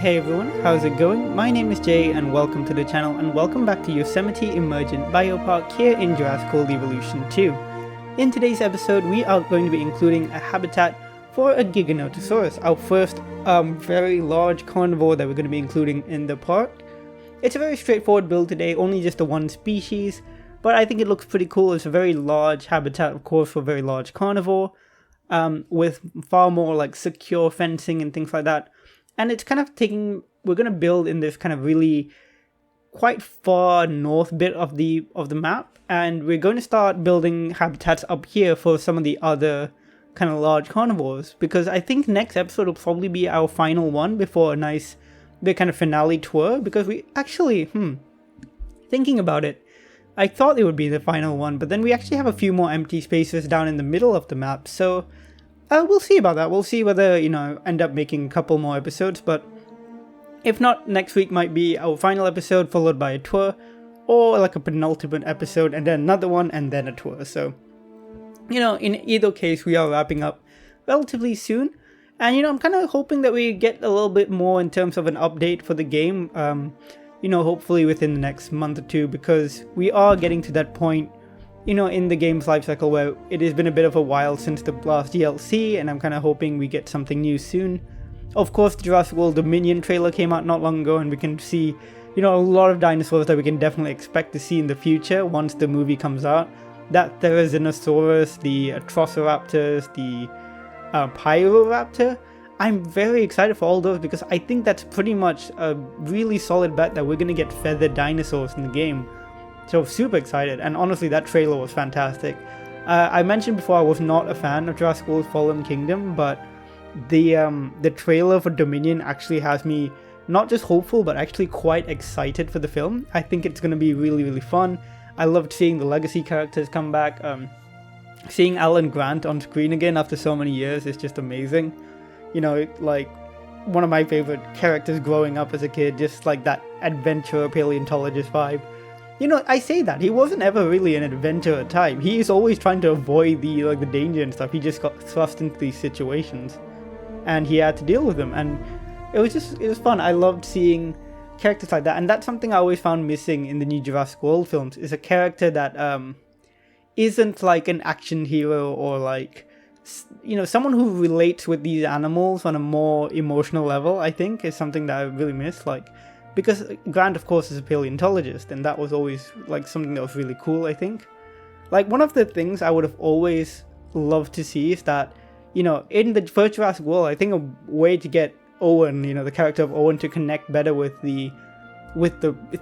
Hey everyone, how's it going? My name is Jay and welcome to the channel and welcome back to Yosemite Emergent Biopark here in Jurassic World Evolution 2. In today's episode we are going to be including a habitat for a Giganotosaurus, our first very large carnivore that we're going to be including in the park. It's a very straightforward build today, only just the one species, but I think it looks pretty cool. It's a very large habitat, of course, for a very large carnivore, with far more like secure fencing and things like that. And it's kind of we're going to build in this kind of really quite far north bit of the map, and we're going to start building habitats up here for some of the other kind of large carnivores, because I think next episode will probably be our final one before a nice big kind of finale tour, because we actually, thinking about it, I thought it would be the final one, but then we actually have a few more empty spaces down in the middle of the map, so we'll see about that. We'll see whether, end up making a couple more episodes, but if not, next week might be our final episode followed by a tour, or like a penultimate episode and then another one and then a tour. So, in either case, we are wrapping up relatively soon, and I'm kind of hoping that we get a little bit more in terms of an update for the game, hopefully within the next month or two, because we are getting to that point in the game's life cycle where it has been a bit of a while since the last DLC, and I'm kind of hoping we get something new soon. Of course, the Jurassic World Dominion trailer came out not long ago, and we can see, a lot of dinosaurs that we can definitely expect to see in the future once the movie comes out. That Therizinosaurus, the Atrociraptors, the Pyroraptor. I'm very excited for all those because I think that's pretty much a really solid bet that we're going to get feathered dinosaurs in the game. So super excited, and honestly that trailer was fantastic. I mentioned before I was not a fan of Jurassic World Fallen Kingdom, but the trailer for Dominion actually has me not just hopeful but actually quite excited for the film. I think it's going to be really, really fun. I loved seeing the legacy characters come back. Seeing Alan Grant on screen again after so many years is just amazing. Like one of my favorite characters growing up as a kid, just like that adventurer paleontologist vibe. I say that he wasn't ever really an adventurer type. He is always trying to avoid the danger and stuff. He just got thrust into these situations, and he had to deal with them. And it was fun. I loved seeing characters like that, and that's something I always found missing in the new Jurassic World films. Is a character that isn't like an action hero or like someone who relates with these animals on a more emotional level. I think is something that I really miss. Because Grant, of course, is a paleontologist, and that was always like something that was really cool, I think. Like, one of the things I would have always loved to see is that, in the first Jurassic World, I think a way to get Owen, the character of Owen, to connect better with the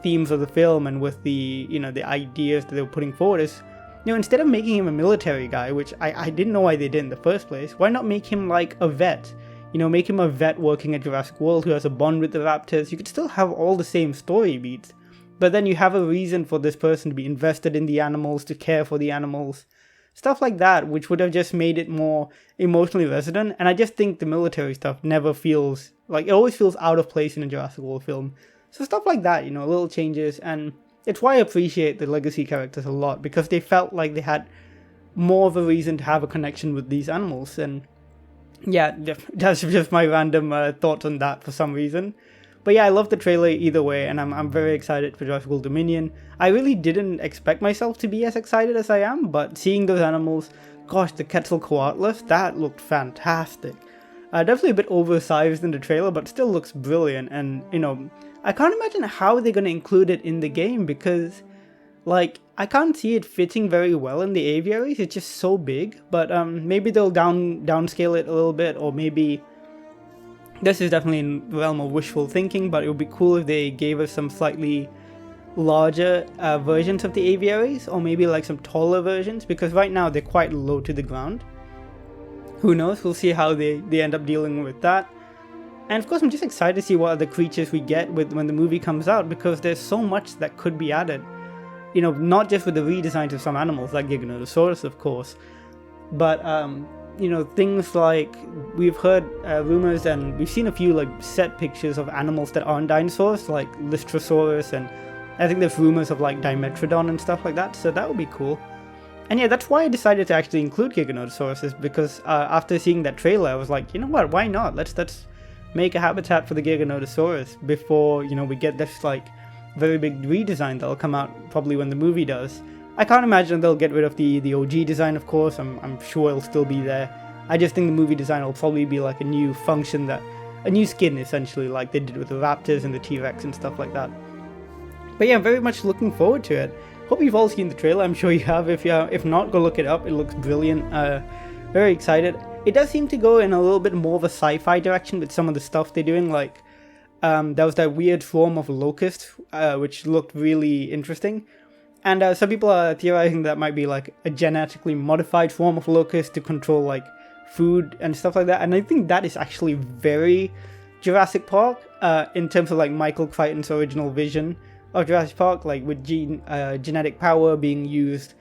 themes of the film and with the, the ideas that they were putting forward is, instead of making him a military guy, which I didn't know why they did in the first place, why not make him like a vet? Make him a vet working at Jurassic World who has a bond with the raptors. You could still have all the same story beats, but then you have a reason for this person to be invested in the animals, to care for the animals. Stuff like that, which would have just made it more emotionally resonant. And I just think the military stuff never feels, it always feels out of place in a Jurassic World film. So stuff like that, little changes. And it's why I appreciate the legacy characters a lot, because they felt like they had more of a reason to have a connection with these animals. And yeah, that's just my random thoughts on that for some reason. But yeah, I love the trailer either way, and I'm very excited for Jurassic World Dominion. I really didn't expect myself to be as excited as I am, but seeing those animals, gosh, the Quetzalcoatlus, that looked fantastic. Definitely a bit oversized in the trailer, but still looks brilliant. And, I can't imagine how they're going to include it in the game, because I can't see it fitting very well in the aviaries. It's just so big, but maybe they'll downscale it a little bit, or maybe this is definitely in the realm of wishful thinking, but it would be cool if they gave us some slightly larger versions of the aviaries, or maybe like some taller versions, because right now they're quite low to the ground. Who knows? We'll see how they end up dealing with that. And of course, I'm just excited to see what other creatures we get when the movie comes out, because there's so much that could be added. Not just with the redesigns of some animals, like Giganotosaurus, of course, but, things like, we've heard rumors and we've seen a few, set pictures of animals that aren't dinosaurs, like Lystrosaurus, and I think there's rumors of, Dimetrodon and stuff like that, so that would be cool. And yeah, that's why I decided to actually include Giganotosaurus, is because after seeing that trailer, I was like, you know what, why not? Let's make a habitat for the Giganotosaurus before, you know, we get this like very big redesign that'll come out probably when the movie does. I can't imagine they'll get rid of the OG design, of course. I'm sure it'll still be there. I just think the movie design will probably be like a new function, that a new skin essentially, like they did with the Raptors and the T-Rex and stuff like that. But yeah, very much looking forward to it. Hope you've all seen the trailer. I'm sure you have. If not, go look it up. It looks brilliant. Very excited. It does seem to go in a little bit more of a sci-fi direction with some of the stuff they're doing. Like there was that weird form of locust, which looked really interesting. And some people are theorizing that might be like a genetically modified form of locust to control like food and stuff like that. And I think that is actually very Jurassic Park in terms of like Michael Crichton's original vision of Jurassic Park, like with genetic power being used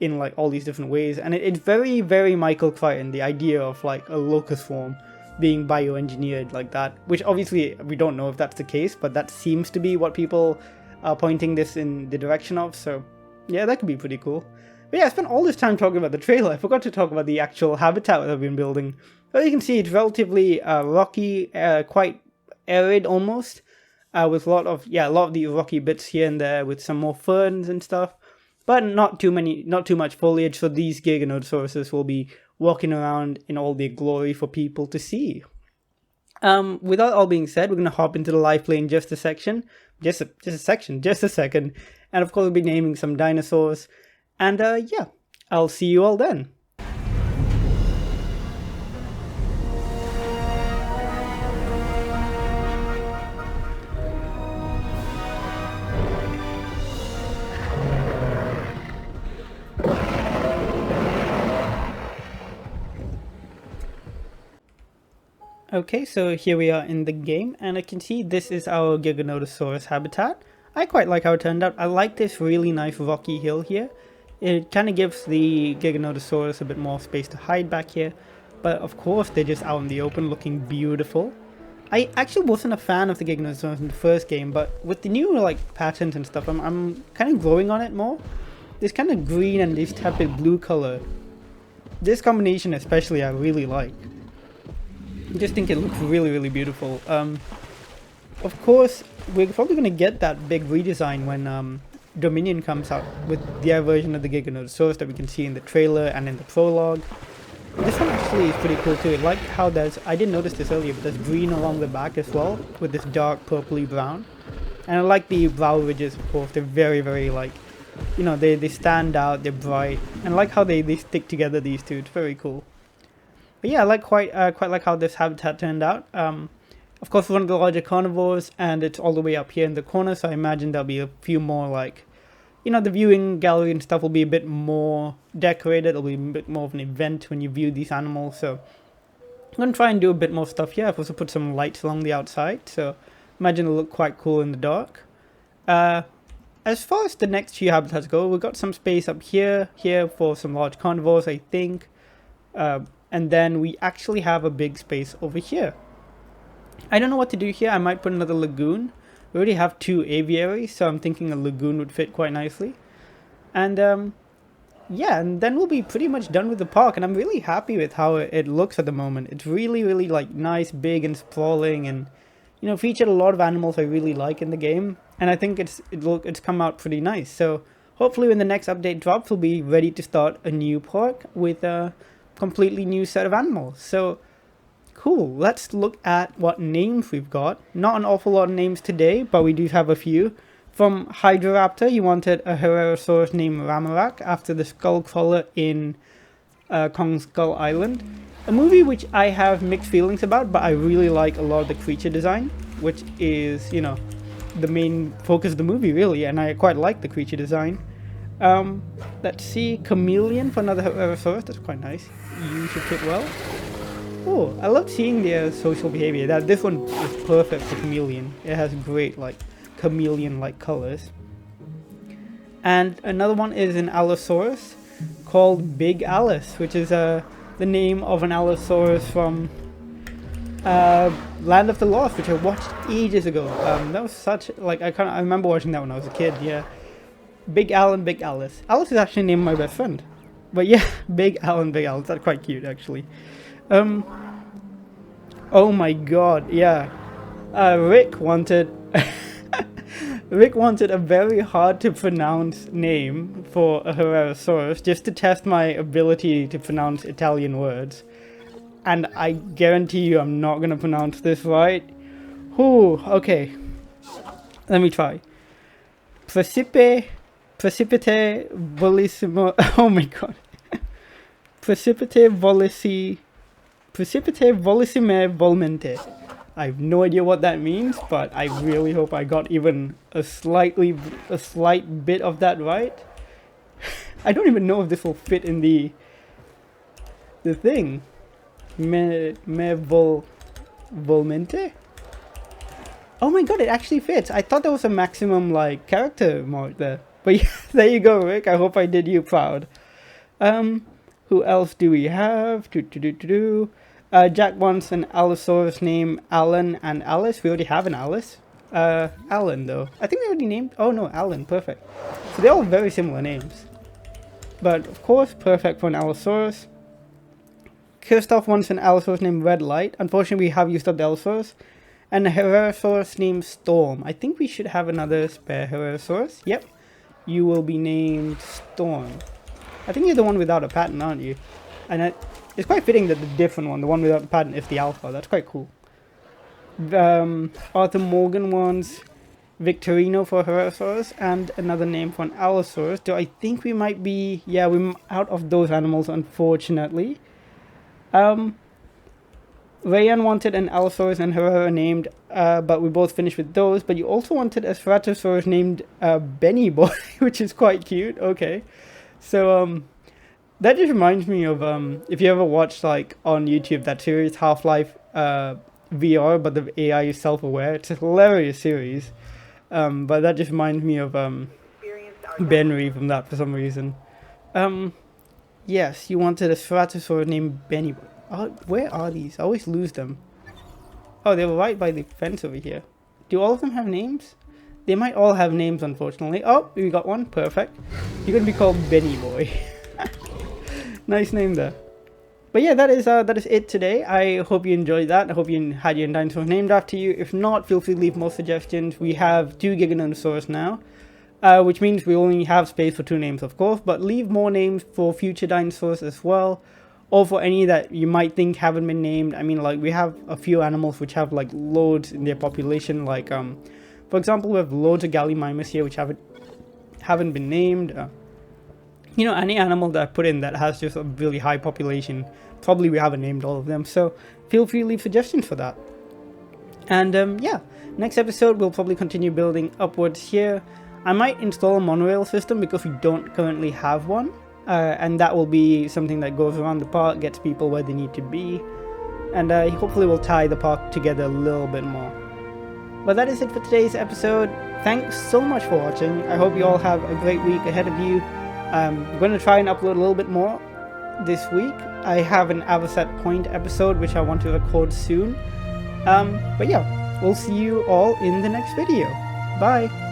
in like all these different ways. And it's very, very Michael Crichton, the idea of like a locust form being bioengineered like that, which obviously we don't know if that's the case, but that seems to be what people are pointing this in the direction of. So yeah, that could be pretty cool. But yeah, I spent all this time talking about the trailer. I forgot to talk about the actual habitat that I've been building. As you can see, it's relatively rocky, quite arid almost, with a lot of the rocky bits here and there with some more ferns and stuff, but not too much foliage. So these Giganotosauruses will be walking around in all their glory for people to see. With that all being said, we're gonna hop into the live play in just a second, and of course we'll be naming some dinosaurs. And yeah, I'll see you all then. Okay, so here we are in the game, and I can see this is our Giganotosaurus habitat. I quite like how it turned out. I like this really nice rocky hill here. It kind of gives the Giganotosaurus a bit more space to hide back here. But of course, they're just out in the open looking beautiful. I actually wasn't a fan of the Giganotosaurus in the first game, but with the new like patterns and stuff, I'm kind of growing on it more. This kind of green and this tepid blue color, this combination especially I really like. I just think it looks really, really beautiful. Of course, we're probably going to get that big redesign when Dominion comes out with their version of the Giganotosaurus that we can see in the trailer and in the prologue. This one actually is pretty cool too. I like how there's, I didn't notice this earlier, but there's green along the back as well, with this dark purpley brown. And I like the brow ridges, of course. They're very, very like, you know, they stand out, they're bright. And I like how they stick together, these two. It's very cool. But yeah, I quite like how this habitat turned out. Of course, one of the larger carnivores, and it's all the way up here in the corner, so I imagine there'll be a few more, like, you know, the viewing gallery and stuff will be a bit more decorated. It'll be a bit more of an event when you view these animals, so I'm going to try and do a bit more stuff here. I've also put some lights along the outside, so imagine it'll look quite cool in the dark. As far as the next few habitats go, we've got some space up here for some large carnivores, I think. And then we actually have a big space over here. I don't know what to do here. I might put another lagoon. We already have 2 aviaries, so I'm thinking a lagoon would fit quite nicely. And yeah, and then we'll be pretty much done with the park. And I'm really happy with how it looks at the moment. It's really, really like nice, big and sprawling, and you know, featured a lot of animals I really like in the game. And I think it's come out pretty nice. So hopefully when the next update drops, we'll be ready to start a new park with a completely new set of animals. So cool, let's look at what names we've got. Not an awful lot of names today, but we do have a few. From Hydroraptor, you wanted a Herosaurus named Ramarak after the skull crawler in Kong Skull Island. A movie which I have mixed feelings about, but I really like a lot of the creature design, which is, you know, the main focus of the movie really, and I quite like the creature design. Let's see, Chameleon for another Herosaurus, that's quite nice. You should fit well. Oh, I love seeing their social behavior. This one is perfect for Chameleon. It has great like chameleon-like colors. And another one is an Allosaurus called Big Alice, which is the name of an Allosaurus from Land of the Lost, which I watched ages ago. That was such like I remember watching that when I was a kid. Yeah, Big Al and Big Alice. Alice is actually named my best friend. But yeah, Big Al and Big Alice. That's quite cute actually. Oh my god, yeah. Rick wanted Rick wanted a very hard to pronounce name for a Herrerasaurus just to test my ability to pronounce Italian words. And I guarantee you I'm not gonna pronounce this right. Whew, okay. Let me try. Precipite volissimo. Oh my god. Precipite volissime volmente. I have no idea what that means, but I really hope I got even a slight bit of that right. I don't even know if this will fit in the thing. Volmente? Oh my god, it actually fits. I thought there was a maximum like character mark there. But yeah, there you go, Rick. I hope I did you proud. Who else do we have? Jack wants an Allosaurus named Alan and Alice. We already have an Alice. Alan though. I think we already named... Oh no, Alan. Perfect. So they're all very similar names. But of course, perfect for an Allosaurus. Christoph wants an Allosaurus named Red Light. Unfortunately, we have used up the Allosaurus. And a Herrerasaurus named Storm. I think we should have another spare Herrerasaurus. Yep. You will be named Storm. I think you're the one without a pattern, aren't you? And it's quite fitting that the different one, the one without the pattern, is the alpha. That's quite cool. Arthur Morgan wants Victorino for Herrerasaurus and another name for an Allosaurus. So I think we might be... Yeah, we're out of those animals, unfortunately. Rayan wanted an Allosaurus and Herrera named, but we both finished with those. But you also wanted a Ceratosaurus named Benny Boy, which is quite cute. Okay. So, that just reminds me of, if you ever watched, like, on YouTube, that series, Half-Life VR, but the AI is self-aware. It's a hilarious series. But that just reminds me of, Benry from that for some reason. Yes, you wanted a Ceratosaurus named Benny. Oh, where are these? I always lose them. Oh, they were right by the fence over here. Do all of them have names? They might all have names, unfortunately. Oh, we got one. Perfect. You're going to be called Benny Boy. Nice name there. But yeah, that is it today. I hope you enjoyed that. I hope you had your dinosaurs named after you. If not, feel free to leave more suggestions. We have 2 Giganotosaurus now. Which means we only have space for 2 names, of course. But leave more names for future dinosaurs as well. Or for any that you might think haven't been named. I mean, like, we have a few animals which have, like, loads in their population. Like, for example, we have loads of Gallimimus here which haven't been named. You know, any animal that I put in that has just a really high population, probably we haven't named all of them. So feel free to leave suggestions for that. And yeah, next episode we'll probably continue building upwards here. I might install a monorail system because we don't currently have one. And that will be something that goes around the park, gets people where they need to be. And hopefully we'll tie the park together a little bit more. But that is it for today's episode. Thanks so much for watching. I hope you all have a great week ahead of you. I'm going to try and upload a little bit more this week. I have an Avocet Point episode which I want to record soon. But yeah, we'll see you all in the next video. Bye!